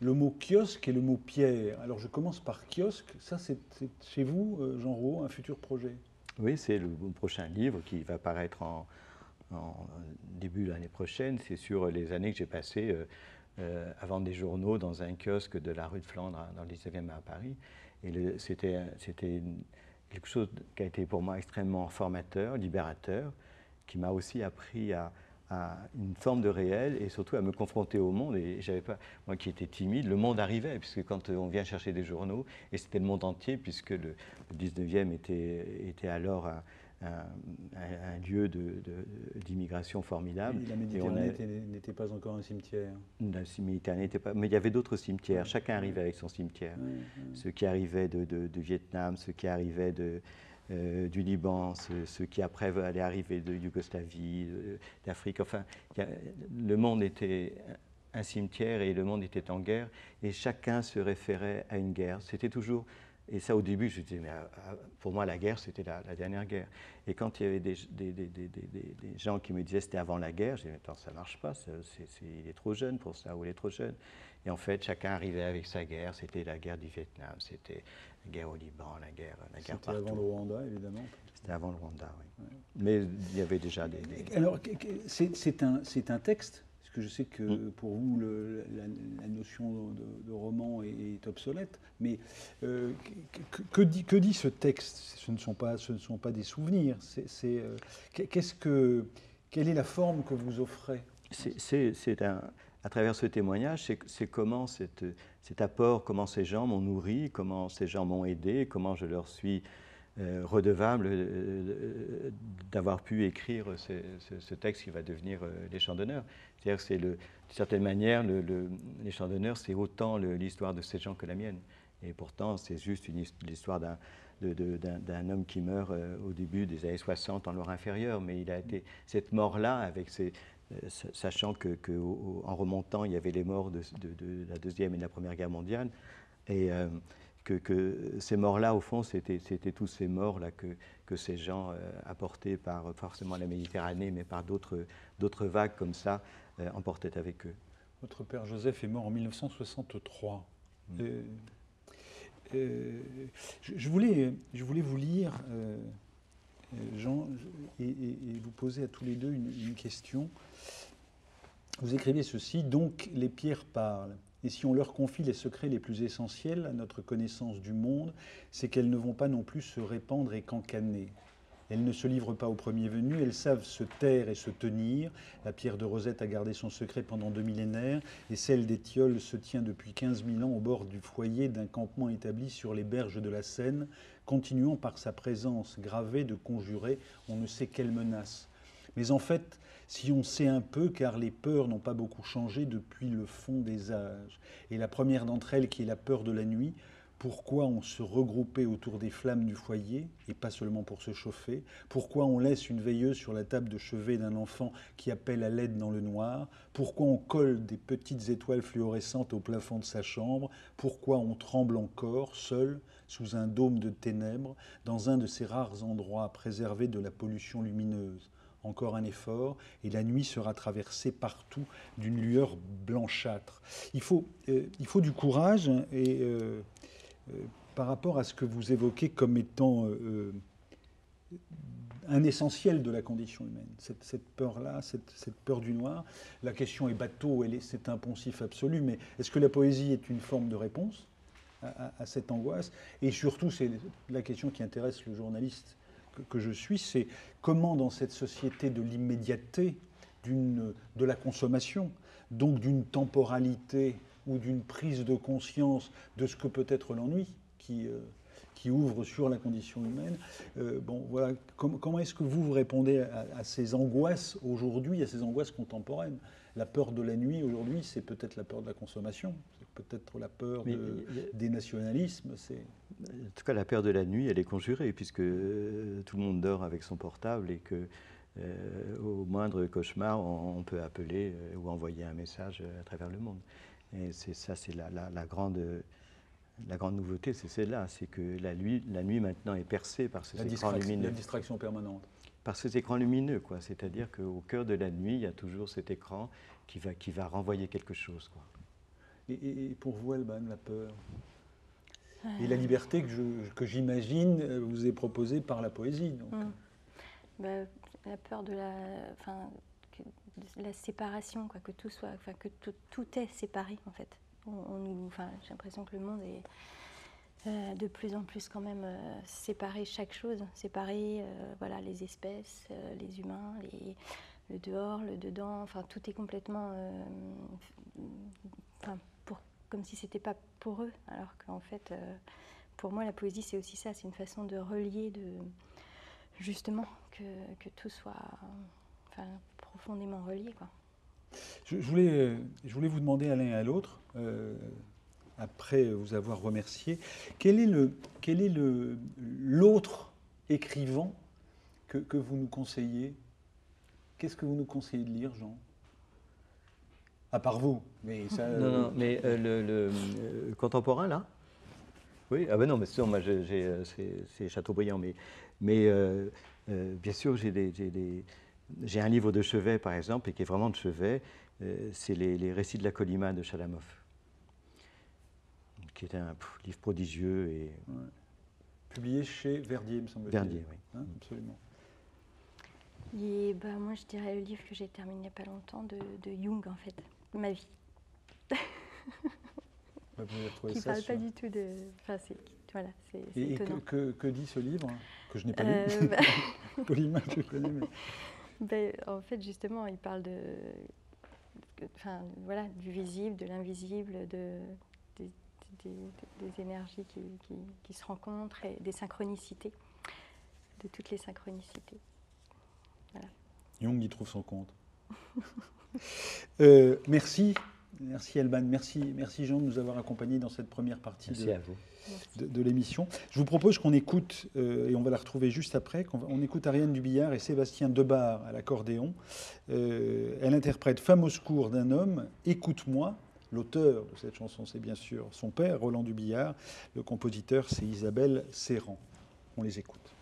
Le mot kiosque et le mot pierre. Alors je commence par kiosque. Ça, c'est chez vous, Jean Rouault, un futur projet? Oui, c'est le prochain livre qui va paraître début de l'année prochaine, c'est sur les années que j'ai passées à vendre des journaux dans un kiosque de la rue de Flandre, dans le 19e à Paris. Et c'était quelque chose qui a été pour moi extrêmement formateur, libérateur, qui m'a aussi appris à une forme de réel et surtout à me confronter au monde. Et j'avais pas, moi qui étais timide, le monde arrivait, puisque quand on vient chercher des journaux, et c'était le monde entier, puisque le 19e était alors un lieu d'immigration formidable. Et la Méditerranée n'était pas encore un cimetière. La Méditerranée n'était pas, mais il y avait d'autres cimetières. Chacun arrivait avec son cimetière. Ceux qui arrivaient de Vietnam, ceux qui arrivaient du Liban, ceux qui après allaient arriver de Yougoslavie, d'Afrique. Enfin, le monde était un cimetière et le monde était en guerre et chacun se référait à une guerre. C'était toujours, et ça au début je disais, mais pour moi la guerre c'était la dernière guerre. Et quand il y avait des gens qui me disaient c'était avant la guerre, je disais, attends, ça marche pas, il est trop jeune pour ça ou il est trop jeune. Et en fait, chacun arrivait avec sa guerre. C'était la guerre du Vietnam, c'était la guerre au Liban, la guerre partout. C'était avant le Rwanda, évidemment. C'était avant le Rwanda, oui. Ouais. Mais il y avait déjà des... Alors, c'est un texte, parce que je sais que pour vous, la notion de roman est obsolète, mais que dit ce texte? Ce ne sont pas des souvenirs. Quelle est la forme que vous offrez? À travers ce témoignage, c'est comment cet apport, comment ces gens m'ont nourri, comment ces gens m'ont aidé, comment je leur suis redevable d'avoir pu écrire ce texte qui va devenir Les Chants d'honneur. C'est-à-dire que d'une certaine manière, Les Chants d'honneur, c'est autant l'histoire de ces gens que la mienne. Et pourtant, c'est juste l'histoire d'un homme qui meurt au début des années 60 en Loire inférieure, mais il a été cette mort-là avec sachant qu'en remontant, il y avait les morts de la Deuxième et de la Première Guerre mondiale, et que ces morts-là, au fond, c'était tous ces morts-là que ces gens apportés par forcément la Méditerranée, mais par d'autres vagues comme ça, emportaient avec eux. Votre père Joseph est mort en 1963. Je voulais vous lire, Jean, et vous poser à tous les deux une question. Vous écrivez ceci: donc les pierres parlent. Et si on leur confie les secrets les plus essentiels à notre connaissance du monde, c'est qu'elles ne vont pas non plus se répandre et cancaner. Elles ne se livrent pas au premier venu, elles savent se taire et se tenir. La pierre de Rosette a gardé son secret pendant 2 millénaires, et celle d'Étiole se tient depuis 15 000 ans au bord du foyer d'un campement établi sur les berges de la Seine, continuant par sa présence gravée de conjurer on ne sait quelle menace. Mais en fait, si on sait un peu, car les peurs n'ont pas beaucoup changé depuis le fond des âges. Et la première d'entre elles, qui est la peur de la nuit, pourquoi on se regroupait autour des flammes du foyer, et pas seulement pour se chauffer? Pourquoi on laisse une veilleuse sur la table de chevet d'un enfant qui appelle à l'aide dans le noir? Pourquoi on colle des petites étoiles fluorescentes au plafond de sa chambre? Pourquoi on tremble encore, seul, sous un dôme de ténèbres, dans un de ces rares endroits préservés de la pollution lumineuse? Encore un effort, et la nuit sera traversée partout d'une lueur blanchâtre. Il faut du courage, et par rapport à ce que vous évoquez comme étant un essentiel de la condition humaine, cette peur-là, cette peur du noir. La question est bateau, c'est un poncif absolu, mais est-ce que la poésie est une forme de réponse à cette angoisse? Et surtout, c'est la question qui intéresse le journaliste que je suis, c'est comment dans cette société de l'immédiateté, de la consommation, donc d'une temporalité ou d'une prise de conscience de ce que peut être l'ennui qui ouvre sur la condition humaine. Voilà, comment est-ce que vous répondez à ces angoisses aujourd'hui, à ces angoisses contemporaines? La peur de la nuit aujourd'hui, c'est peut-être la peur de la consommation, c'est peut-être la peur des nationalismes. En tout cas, la peur de la nuit, elle est conjurée, puisque tout le monde dort avec son portable et que au moindre cauchemar, on peut appeler ou envoyer un message à travers le monde. Et c'est la grande nouveauté, c'est celle-là, c'est que la nuit maintenant est percée par ces écrans lumineux. La distraction permanente. Par ces écrans lumineux, quoi. C'est-à-dire qu'au cœur de la nuit, il y a toujours cet écran qui va renvoyer quelque chose, quoi. Et pour vous, Alban, la peur et la liberté que j'imagine vous est proposée par la poésie. Donc. de la séparation, quoi, que tout soit, enfin, que tout est séparé en fait. J'ai l'impression que le monde est de plus en plus quand même séparer chaque chose, séparer voilà, les espèces, les humains, le dehors, le dedans, enfin tout est complètement comme si c'était pas pour eux, alors qu'en fait pour moi la poésie c'est aussi ça, c'est une façon de relier, justement que tout soit profondément relié, quoi. Je voulais vous demander à l'un et à l'autre, après vous avoir remercié, quel est l'autre écrivain que vous nous conseillez? Qu'est-ce que vous nous conseillez de lire, Jean? À part vous, mais ça. Non, mais le contemporain là. Oui, ah ben non, mais sûr, moi c'est Chateaubriand, mais bien sûr j'ai un livre de chevet par exemple, et qui est vraiment de chevet, c'est les récits de la Colima de Chalamov, qui est un livre prodigieux et publié chez Verdier, me semble-t-il. Verdier, oui. Hein, absolument. Et moi je dirais le livre que j'ai terminé il n'y a pas longtemps de Jung en fait, Ma vie. Qui ne parle pas du tout de. Enfin, voilà, c'est étonnant. Que dit ce livre que je n'ai pas lu? Colima, je connais. Mais... en fait, justement, il parle voilà, du visible, de l'invisible, des énergies qui se rencontrent et des synchronicités, de toutes les synchronicités. Voilà. Jung y trouve son compte. Merci. Merci Elban, merci Jean de nous avoir accompagnés dans cette première partie de l'émission. Je vous propose qu'on écoute, et on va la retrouver juste après, qu'on écoute Ariane Dubillard et Sébastien Debar à l'accordéon. Elle interprète Femme au secours d'un homme, Écoute-moi. L'auteur de cette chanson, c'est bien sûr son père, Roland Dubillard. Le compositeur, c'est Isabelle Serrand. On les écoute.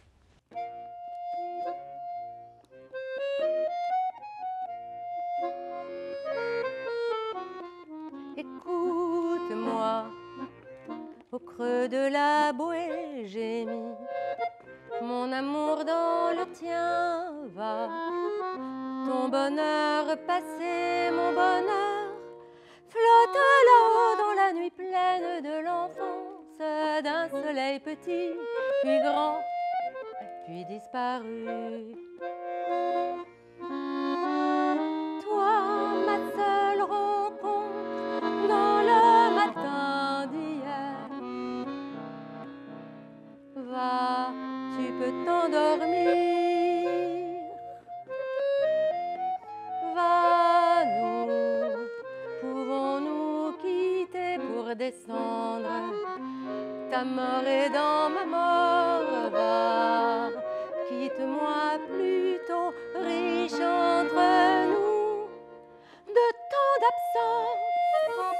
Écoute-moi, au creux de la bouée, j'ai mis mon amour dans le tien. Va, ton bonheur passé, mon bonheur, flotte là-haut dans la nuit pleine de l'enfance, d'un soleil petit, puis grand, puis disparu. Toi, ma seule rencontre dans le matin d'hier. Va, tu peux t'endormir. Va, nous pouvons-nous quitter pour descendre. Ta mort est dans ma mort. Va, quitte-moi plutôt, riche entre nous de tant d'absence.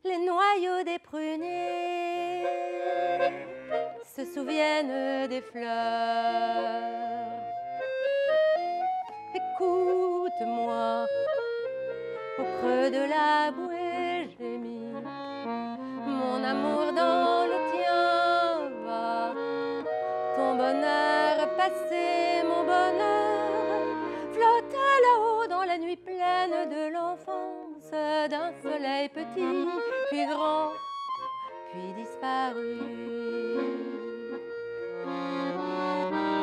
Les noyaux des pruniers se souviennent des fleurs. Écoute-moi, au creux de la bouée, j'ai mis mon amour dans le tien. Va, ton bonheur passé, mon bonheur, flotte là-haut dans la nuit pleine de l'enfance, d'un soleil petit, puis grand, puis disparu.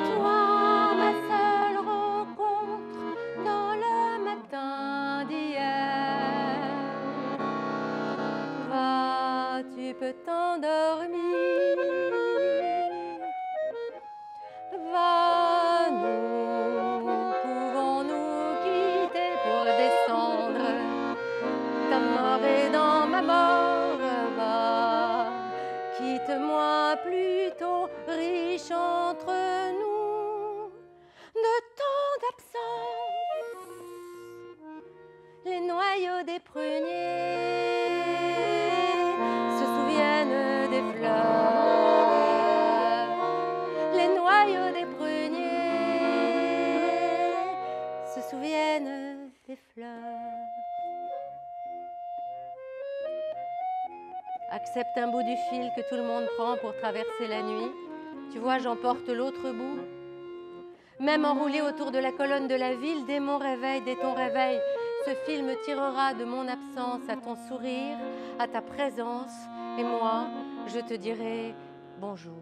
Toi, ma seule rencontre dans le matin d'hier. Va, tu peux t'endormir. Va, nous pouvons-nous quitter pour descendre. Ta mort est dans ma mort. Va, quitte-moi plutôt, riche entre nous de tant d'absence. Les noyaux des pruniers se souviennent des fleurs. Les noyaux des pruniers se souviennent des fleurs. Accepte un bout du fil que tout le monde prend pour traverser la nuit. Tu vois, j'emporte l'autre bout. même enroulé autour de la colonne de la ville, dès mon réveil, dès ton réveil, ce fil me tirera de mon absence à ton sourire, à ta présence, et moi, je te dirai bonjour.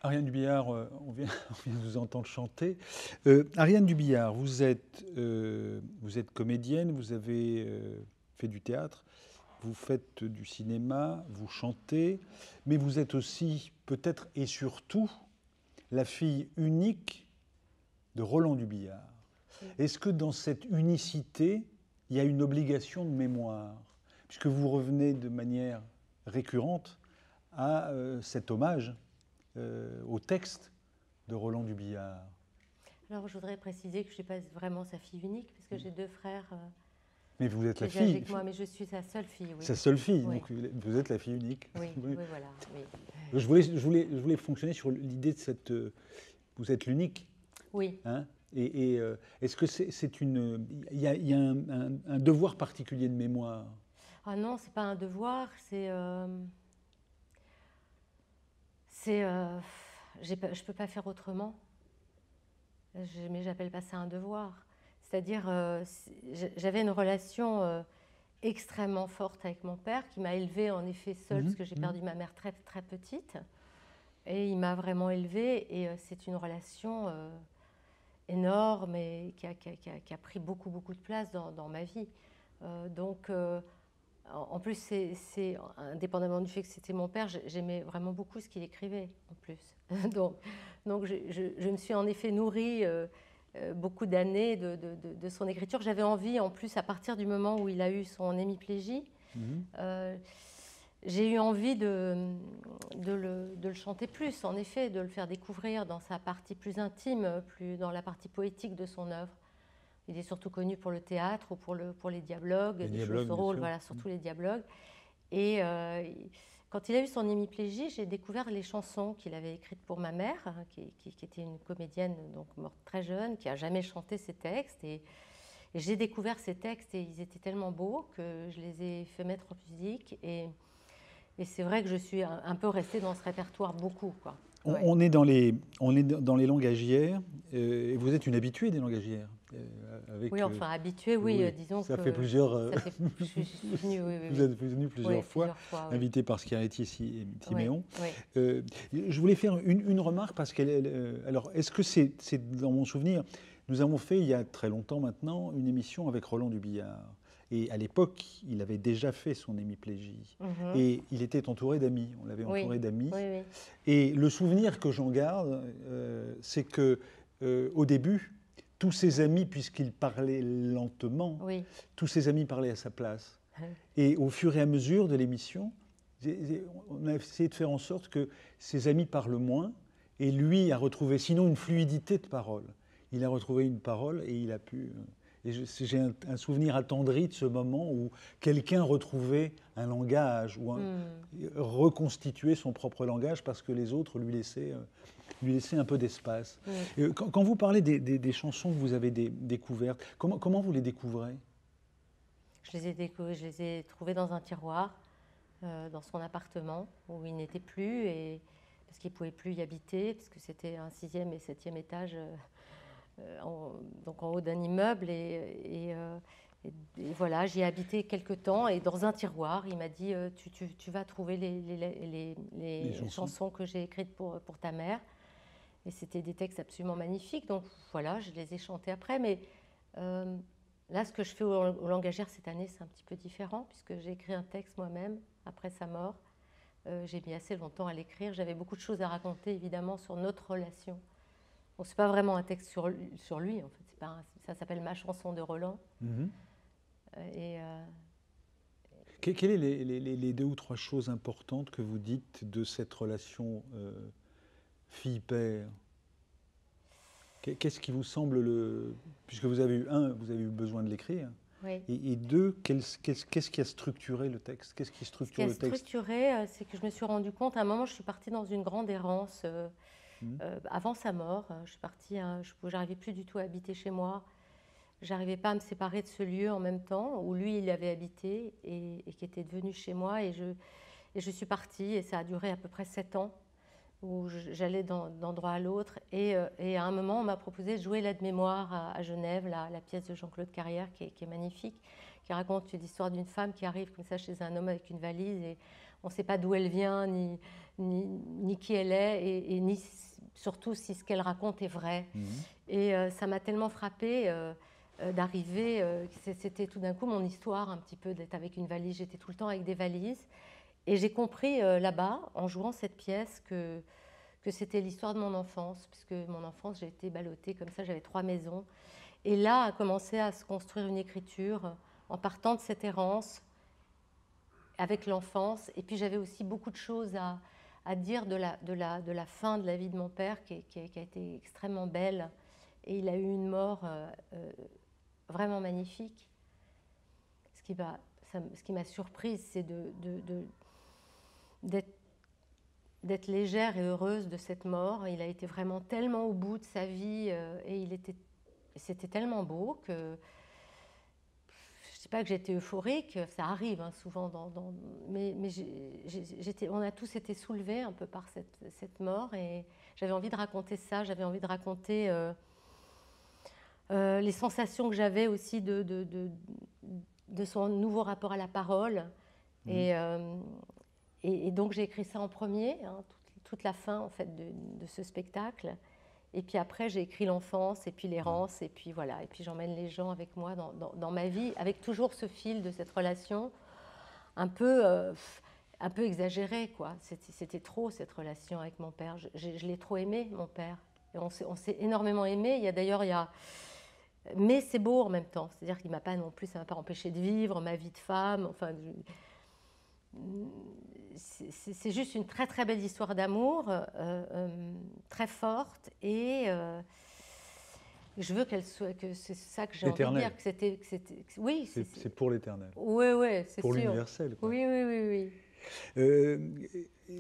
Ariane Dubillard, on vient de vous entendre chanter. Ariane Dubillard, vous êtes comédienne, vous avez fait du théâtre, vous faites du cinéma, vous chantez, mais vous êtes aussi, peut-être et surtout, la fille unique de Roland Dubillard. Est-ce que dans cette unicité, il y a une obligation de mémoire, puisque vous revenez de manière récurrente à cet hommage au texte de Roland Dubillard? Alors, je voudrais préciser que je ne suis pas vraiment sa fille unique, parce que j'ai 2 frères mais vous êtes la plus fille. âgés que moi, mais je suis sa seule fille. Oui. Sa seule fille, Oui. donc vous êtes la fille unique. Oui, Oui. oui, voilà. Oui. Je voulais fonctionner sur l'idée de cette... vous êtes l'unique. Oui. Hein, et est-ce que c'est une... Il y a un devoir particulier de mémoire? Ah non, c'est pas un devoir, je peux pas faire autrement. Mais j'appelle pas ça un devoir. C'est-à-dire, j'avais une relation extrêmement forte avec mon père, qui m'a élevée en effet seule, parce que j'ai perdu ma mère très, très petite. Et il m'a vraiment élevée, et c'est une relation énorme et qui a pris beaucoup, beaucoup de place dans ma vie. En plus, c'est indépendamment du fait que c'était mon père, j'aimais vraiment beaucoup ce qu'il écrivait, en plus. donc je me suis en effet nourrie beaucoup d'années de son écriture. J'avais envie, en plus, à partir du moment où il a eu son hémiplégie, j'ai eu envie de le chanter plus, en effet, de le faire découvrir dans sa partie plus intime, plus dans la partie poétique de son œuvre. Il est surtout connu pour le théâtre ou pour les dialogues, des choses rôles, voilà, surtout les dialogues. Et quand il a eu son hémiplégie, j'ai découvert les chansons qu'il avait écrites pour ma mère, qui était une comédienne donc morte très jeune, qui n'a jamais chanté ses textes. Et j'ai découvert ces textes et ils étaient tellement beaux que je les ai fait mettre en musique. Et c'est vrai que je suis un peu restée dans ce répertoire beaucoup, quoi. Ouais. On est dans les langagières, et vous êtes une habituée des langagières. Oui, enfin habituée, oui, disons ça que... fait plusieurs... je suis venue, oui. Vous êtes venu plusieurs fois, oui. invité par Schiaretti et Timéon. Oui. Je voulais faire une remarque, parce qu'elle... Alors, est-ce que c'est dans mon souvenir, nous avons fait, il y a très longtemps maintenant, une émission avec Roland Dubillard. Et à l'époque, il avait déjà fait son hémiplégie. Et il était entouré d'amis. On l'avait entouré d'amis. Oui. Et le souvenir que j'en garde, c'est que au début, tous ses amis, puisqu'il parlait lentement, tous ses amis parlaient à sa place. Et au fur et à mesure de l'émission, on a essayé de faire en sorte que ses amis parlent moins. Et lui a retrouvé, sinon, une fluidité de parole. Il a retrouvé une parole et il a pu... Et j'ai un souvenir attendri de ce moment où quelqu'un retrouvait un langage ou reconstituait son propre langage parce que les autres lui laissaient un peu d'espace. Quand vous parlez des chansons que vous avez découvertes, comment vous les découvrez? Je les ai trouvées dans un tiroir, dans son appartement où il n'était plus, parce qu'il ne pouvait plus y habiter, parce que c'était un 6e et 7e étage. Donc en haut d'un immeuble et voilà, j'y ai habité quelque temps et dans un tiroir, il m'a dit tu vas trouver les chansons que j'ai écrites pour ta mère, et c'était des textes absolument magnifiques, donc voilà, je les ai chantés après, mais là ce que je fais au Langagières cette année c'est un petit peu différent puisque j'ai écrit un texte moi-même après sa mort. J'ai mis assez longtemps à l'écrire, j'avais beaucoup de choses à raconter évidemment sur notre relation. Bon, ce n'est pas vraiment un texte sur lui, en fait. Ça s'appelle Ma chanson de Roland. Quelles sont les 2 ou 3 choses importantes que vous dites de cette relation fille-père? Qu'est-ce qui vous semble puisque vous avez eu besoin de l'écrire, et 2, qu'est-ce qui a structuré le texte? Qu'est-ce qui structure le texte? Ce qui a structuré, c'est que je me suis rendu compte, à un moment, je suis partie dans une grande errance. Avant sa mort, je suis partie, je n'arrivais plus du tout à habiter chez moi. j'arrivais pas à me séparer de ce lieu en même temps, où lui, il avait habité et qui était devenu chez moi. Et je suis partie, et ça a duré à peu près 7 ans, où j'allais d'endroit à l'autre. Et à un moment, on m'a proposé de jouer l'aide-mémoire à Genève, la pièce de Jean-Claude Carrière, qui est magnifique, qui raconte l'histoire d'une femme qui arrive comme ça chez un homme avec une valise, et on ne sait pas d'où elle vient, ni qui elle est, et ni surtout si ce qu'elle raconte est vrai. Et ça m'a tellement frappée d'arriver, c'était tout d'un coup mon histoire un petit peu d'être avec une valise. J'étais tout le temps avec des valises. Et j'ai compris là-bas, en jouant cette pièce, que c'était l'histoire de mon enfance, puisque mon enfance, j'ai été ballottée comme ça, j'avais 3 maisons. Et là a commencé à se construire une écriture en partant de cette errance avec l'enfance. Et puis j'avais aussi beaucoup de choses à dire de la fin de la vie de mon père, qui a été extrêmement belle. Et il a eu une mort vraiment magnifique. Ce qui m'a surprise, c'est d'être légère et heureuse de cette mort. Il a été vraiment tellement au bout de sa vie et c'était tellement beau que je ne dis pas que j'étais euphorique, ça arrive hein, souvent, mais on a tous été soulevés un peu par cette mort, et j'avais envie de raconter ça, j'avais envie de raconter les sensations que j'avais aussi de son nouveau rapport à la parole. Et donc j'ai écrit ça en premier, hein, toute la fin en fait de ce spectacle. Et puis après j'ai écrit l'enfance et puis l'errance, et puis voilà. Et puis j'emmène les gens avec moi dans ma vie, avec toujours ce fil de cette relation un peu exagérée, quoi. C'était trop cette relation avec mon père. Je l'ai trop aimé, mon père. Et on s'est énormément aimé. Mais c'est beau en même temps. C'est-à-dire qu'il m'a pas non plus, ça m'a pas empêché de vivre ma vie de femme. Enfin, c'est juste une très très belle histoire d'amour, très forte, et je veux qu'elle soit, que c'est ça que j'ai envie de dire, oui, c'est pour l'éternel. Oui, oui, c'est pour sûr. L'universel. Quoi. Oui.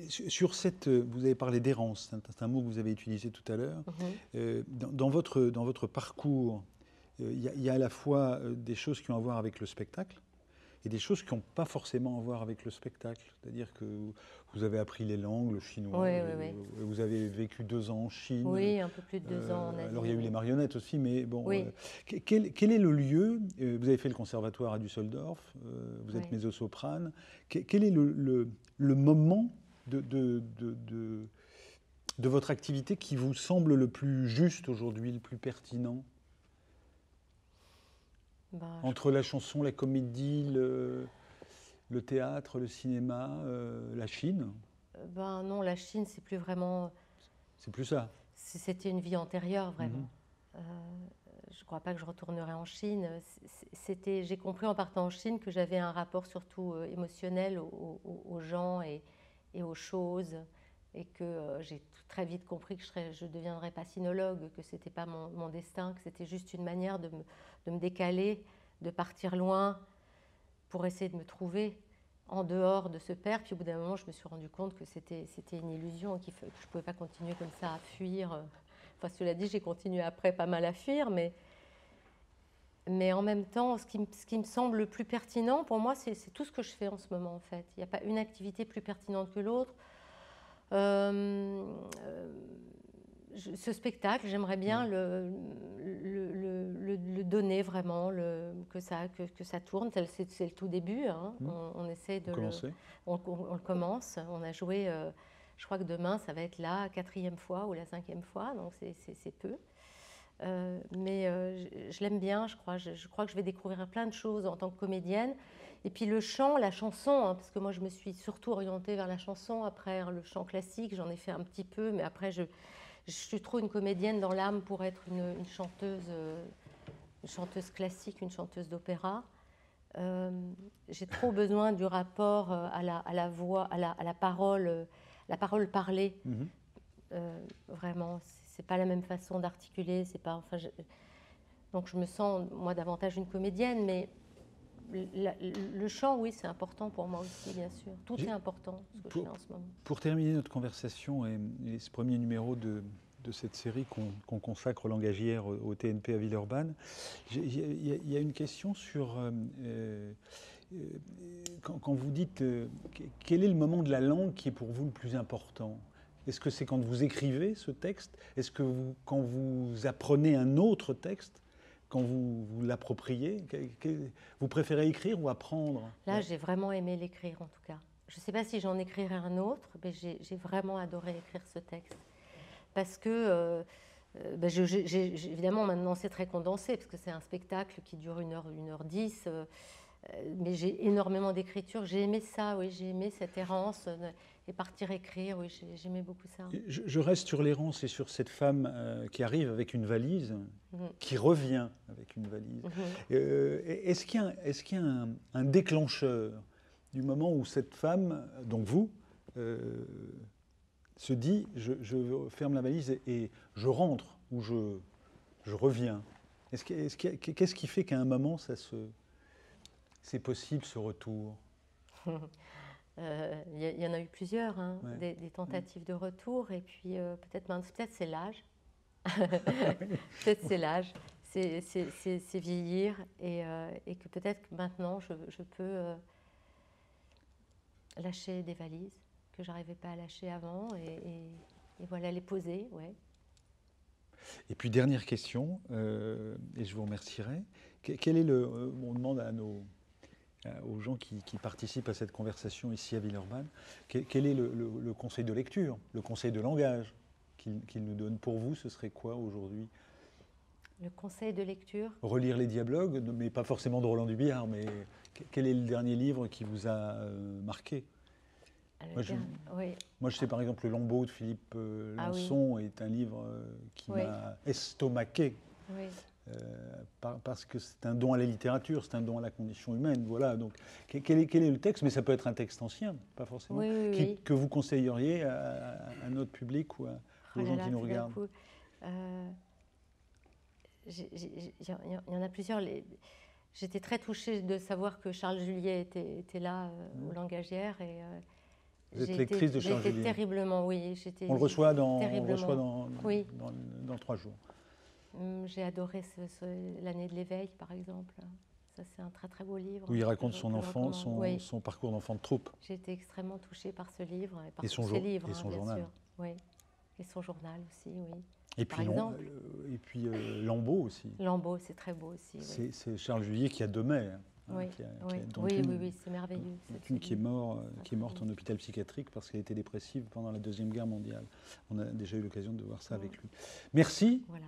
Sur cette, vous avez parlé d'errance, c'est un mot que vous avez utilisé tout à l'heure. Dans votre parcours, il y a à la fois des choses qui ont à voir avec le spectacle et des choses qui n'ont pas forcément à voir avec le spectacle. C'est-à-dire que vous avez appris les langues, le chinois, oui. Vous avez vécu 2 ans en Chine. Oui, un peu plus de 2 ans en Asie. Alors il y a eu les marionnettes aussi, mais bon. Oui. Quel est le lieu, vous avez fait le conservatoire à Düsseldorf, vous êtes mezzo-soprane. Quel est le moment de votre activité qui vous semble le plus juste aujourd'hui, le plus pertinent ? Entre la chanson, la comédie, le théâtre, le cinéma, la Chine ? Non, la Chine, c'est plus vraiment... C'est plus ça. C'était une vie antérieure, vraiment. Je ne crois pas que je retournerai en Chine. J'ai compris en partant en Chine que j'avais un rapport surtout émotionnel aux gens et aux choses, et que j'ai très vite compris que je ne deviendrais pas sinologue, que ce n'était pas mon destin, que c'était juste une manière de me décaler, de partir loin pour essayer de me trouver en dehors de ce père. Puis au bout d'un moment, je me suis rendu compte que c'était une illusion, que je ne pouvais pas continuer comme ça à fuir. Enfin, cela dit, j'ai continué après pas mal à fuir, mais en même temps, ce qui me semble le plus pertinent pour moi, c'est tout ce que je fais en ce moment, en fait. Il n'y a pas une activité plus pertinente que l'autre. Ce spectacle, j'aimerais bien le donner vraiment, que ça tourne. C'est le tout début. Hein. On essaie de on le commence. On a joué, je crois que demain, ça va être la 4e fois ou la 5e fois, donc c'est peu. Mais je l'aime bien, je crois. Je crois que je vais découvrir plein de choses en tant que comédienne. Et puis le chant, la chanson, hein, parce que moi je me suis surtout orientée vers la chanson. Après, le chant classique, j'en ai fait un petit peu, mais après je suis trop une comédienne dans l'âme pour être une chanteuse classique, une chanteuse d'opéra. J'ai trop besoin du rapport à la voix, à la parole parlée. Vraiment, c'est pas la même façon d'articuler. C'est pas, donc je me sens moi davantage une comédienne, mais le chant, oui, c'est important pour moi aussi, bien sûr. Tout est important, ce que je fais en ce moment. Pour terminer notre conversation et ce premier numéro de de cette série qu'on consacre aux langagières au TNP à Villeurbanne. Il y a une question sur... quand vous dites quel est le moment de la langue qui est pour vous le plus important? Est-ce que c'est quand vous écrivez ce texte? Est-ce que quand vous apprenez un autre texte, quand vous l'appropriez? Vous préférez écrire ou apprendre? Là, j'ai vraiment aimé l'écrire, en tout cas. Je ne sais pas si j'en écrirai un autre, mais j'ai vraiment adoré écrire ce texte. Parce que, évidemment, maintenant, c'est très condensé, parce que c'est un spectacle qui dure 1h10. Mais j'ai énormément d'écriture. J'ai aimé ça, oui, j'ai aimé cette errance et partir écrire, oui, j'aimais beaucoup ça. Je reste sur l'errance et sur cette femme qui arrive avec une valise, qui revient avec une valise. Est-ce qu'il y a un déclencheur du moment où cette femme, donc vous, se dit je ferme la valise et je rentre ou je reviens? Qu'est-ce qui fait qu'à un moment c'est possible ce retour? Il y en a eu plusieurs, hein, ouais. des tentatives de retour, et puis peut-être c'est l'âge. Peut-être c'est l'âge, c'est vieillir, et que peut-être que maintenant je peux lâcher des valises que je n'arrivais pas à lâcher avant, et voilà, les poser, ouais. Et puis dernière question, et je vous remercierai. Quel est on demande aux gens qui participent à cette conversation ici à Villeurbanne, quel est le conseil de lecture, le conseil de langage qu'ils nous donnent? Pour vous, ce serait quoi aujourd'hui? Le conseil de lecture? Relire les dialogues, mais pas forcément de Roland Dubillard, mais quel est le dernier livre qui vous a marqué? Moi, je sais par exemple Le Lambeau de Philippe Lançon est un livre qui m'a estomaqué. Oui. Parce que c'est un don à la littérature, c'est un don à la condition humaine, voilà. Donc, quel est le texte? Mais ça peut être un texte ancien, pas forcément, que vous conseilleriez à notre public ou aux gens qui nous regardent? Il y en a plusieurs. J'étais très touchée de savoir que Charles Juliet était là aux Langagières. Vous êtes lectrice de Charles Juliet? Terriblement, oui. On le reçoit dans 3 jours. J'ai adoré L'année de l'éveil, par exemple. Ça, c'est un très très beau livre. Où il raconte son parcours d'enfant de troupe. J'ai été extrêmement touchée par ce livre et par tous ces livres. Et son journal. Sûr. Oui. Et son journal aussi, oui. Et puis Lambeau aussi. Lambeau, c'est très beau aussi. Oui. C'est Charles Juliet qui a 2 mai. Oui, c'est merveilleux. Une qui est morte en hôpital psychiatrique parce qu'elle était dépressive pendant la Deuxième Guerre mondiale. On a déjà eu l'occasion de voir ça avec lui. Merci. Voilà.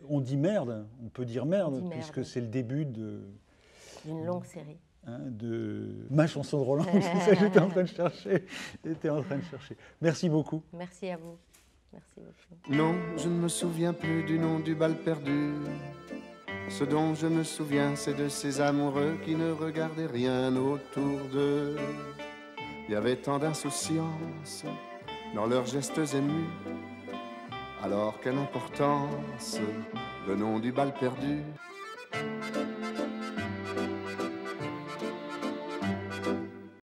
On dit merde, on peut dire merde, puisque c'est le début d'une longue série. De ma chanson de Roland, c'est ça que j'étais en train de chercher. Merci beaucoup. Merci à vous. Merci beaucoup. Non, je ne me souviens plus du nom du bal perdu. Ce dont je me souviens, c'est de ces amoureux qui ne regardaient rien autour d'eux. Il y avait tant d'insouciance dans leurs gestes émus, alors quelle importance le nom du bal perdu.